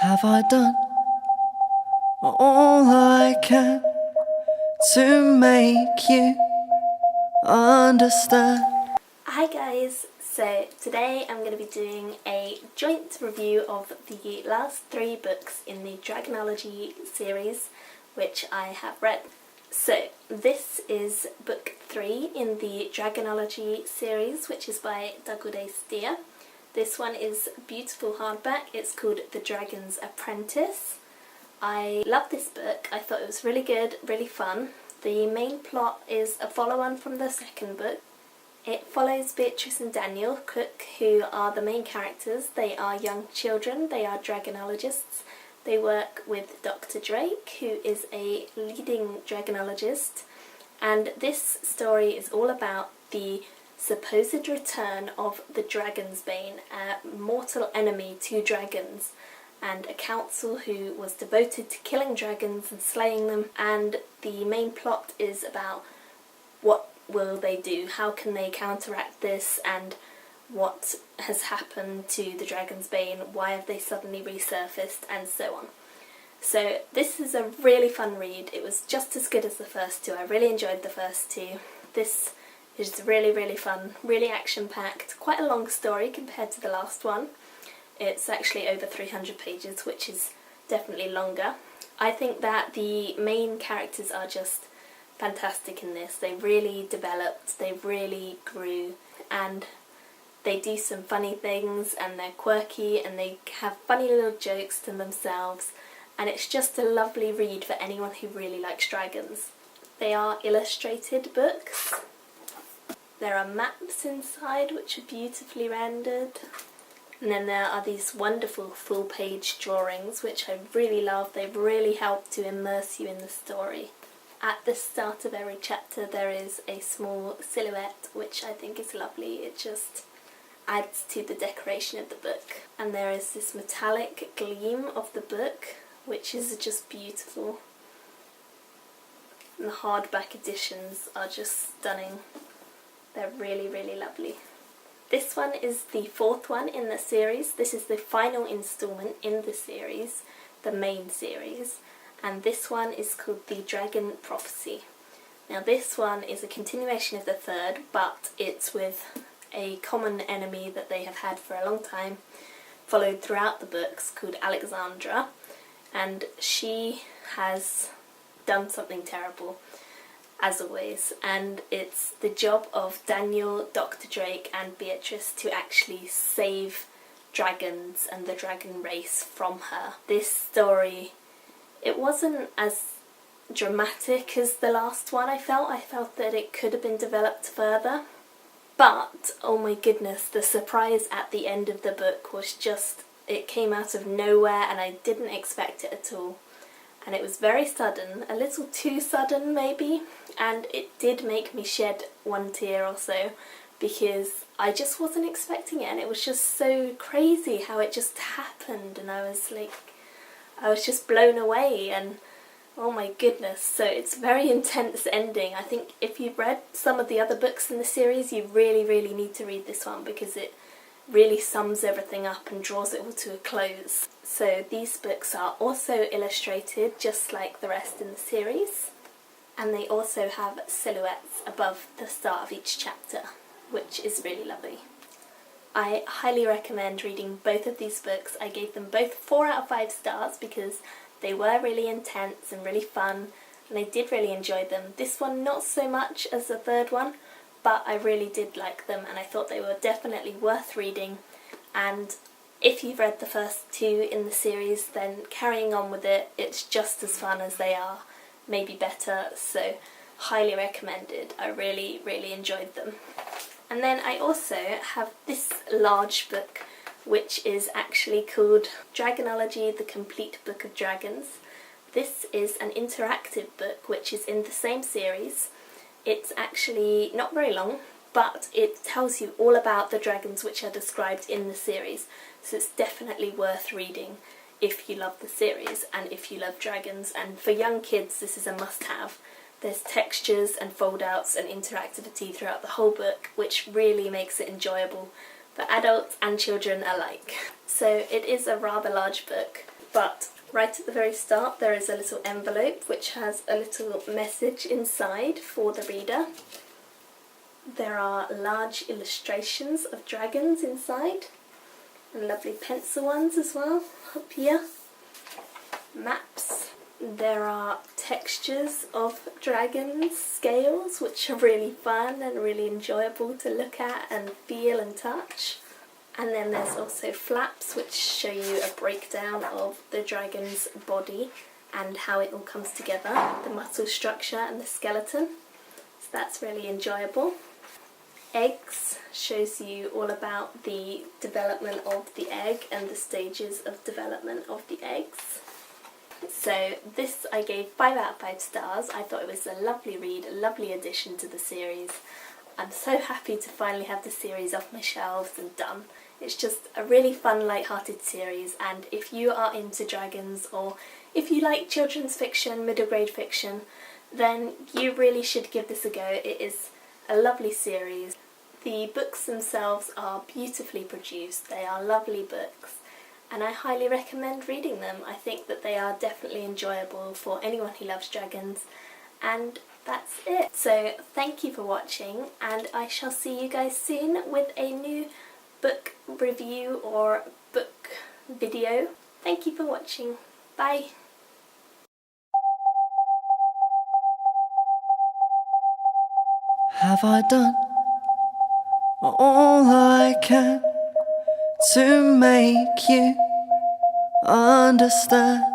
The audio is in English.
Have I done all I can to make you understand? Hi guys, so today I'm going to be doing a joint review of the last 3 books in the Dragonology series which I have read. So this is book 3 in the Dragonology series, which is by Dugald A Steer. This one is beautiful hardback. It's called The Dragons Apprentice. I love this book. I thought it was really good, really fun. The main plot is a follow-on from the second book. It follows Beatrice and Daniel Cook, who are the main characters. They are young children, they are dragonologists. They work with Dr. Drake, who is a leading dragonologist. And this story is all about the supposed return of the Dragon's Bane, a mortal enemy to dragons, and a council who was devoted to killing dragons and slaying them. And the main plot is about what will they do, how can they counteract this, and what has happened to the Dragon's Bane, why have they suddenly resurfaced, and so on. So this is a really fun read. It was just as good as the first two. I really enjoyed the first two. This is really, really fun, really action-packed, quite a long story compared to the last one. It's actually over 300 pages, which is definitely longer. I think that the main characters are just fantastic in this. They really developed, they really grew, and they do some funny things, and they're quirky, and they have funny little jokes to themselves, and it's just a lovely read for anyone who really likes dragons. They are illustrated books. There are maps inside which are beautifully rendered, and then there are these wonderful full-page drawings which I really love. They really help to immerse you in the story. At the start of every chapter there is a small silhouette which I think is lovely. It just adds to the decoration of the book. And there is this metallic gleam of the book which is just beautiful. And the hardback editions are just stunning. They're really, really lovely. This one is the 4th one in the series. This is the final instalment in the series, the main series. And this one is called the Dragon Prophecy. Now this one is a continuation of the 3rd, but it's with a common enemy that they have had for a long time, followed throughout the books, called Alexandra, and she has done something terrible, as always, and it's the job of Daniel, Dr. Drake and Beatrice to actually save dragons and the dragon race from her. This story, it wasn't as dramatic as the last one. I felt that it could have been developed further, but oh my goodness, the surprise at the end of the book was just, it came out of nowhere and I didn't expect it at all. And it was very sudden, a little too sudden maybe, and it did make me shed one tear or so, because I just wasn't expecting it, and it was just so crazy how it just happened, and I was just blown away, and oh my goodness. So it's a very intense ending. I think if you've read some of the other books in the series, you really, really need to read this one, because it really sums everything up and draws it all to a close. So these books are also illustrated just like the rest in the series, and they also have silhouettes above the start of each chapter, which is really lovely. I highly recommend reading both of these books. I gave them both 4 out of 5 stars because they were really intense and really fun, and I did really enjoy them. This one not so much as the 3rd one, but I really did like them, and I thought they were definitely worth reading. And if you've read the first 2 in the series, then carrying on with it, it's just as fun as they are, maybe better, so highly recommended. I really, really enjoyed them. And then I also have this large book, which is actually called Dragonology, the Complete Book of Dragons. This is an interactive book which is in the same series. It's actually not very long, but it tells you all about the dragons which are described in the series, so it's definitely worth reading if you love the series and if you love dragons, and for young kids this is a must-have. There's textures and fold-outs and interactivity throughout the whole book, which really makes it enjoyable for adults and children alike. So it is a rather large book. But right at the very start there is a little envelope which has a little message inside for the reader. There are large illustrations of dragons inside, and lovely pencil ones as well up here. Maps. There are textures of dragons, scales, which are really fun and really enjoyable to look at and feel and touch. And then there's also flaps which show you a breakdown of the dragon's body and how it all comes together, the muscle structure and the skeleton. So that's really enjoyable. Eggs shows you all about the development of the egg and the stages of development of the eggs. So this I gave 5 out of 5 stars. I thought it was a lovely read, a lovely addition to the series. I'm so happy to finally have the series off my shelves and done. It's just a really fun, light-hearted series, and if you are into dragons or if you like children's fiction, middle grade fiction, then you really should give this a go. It is a lovely series. The books themselves are beautifully produced. They are lovely books, and I highly recommend reading them. I think that they are definitely enjoyable for anyone who loves dragons, and that's it. So thank you for watching, and I shall see you guys soon with a new book review or book video. Thank you for watching. Bye! Have I done all I can to make you understand?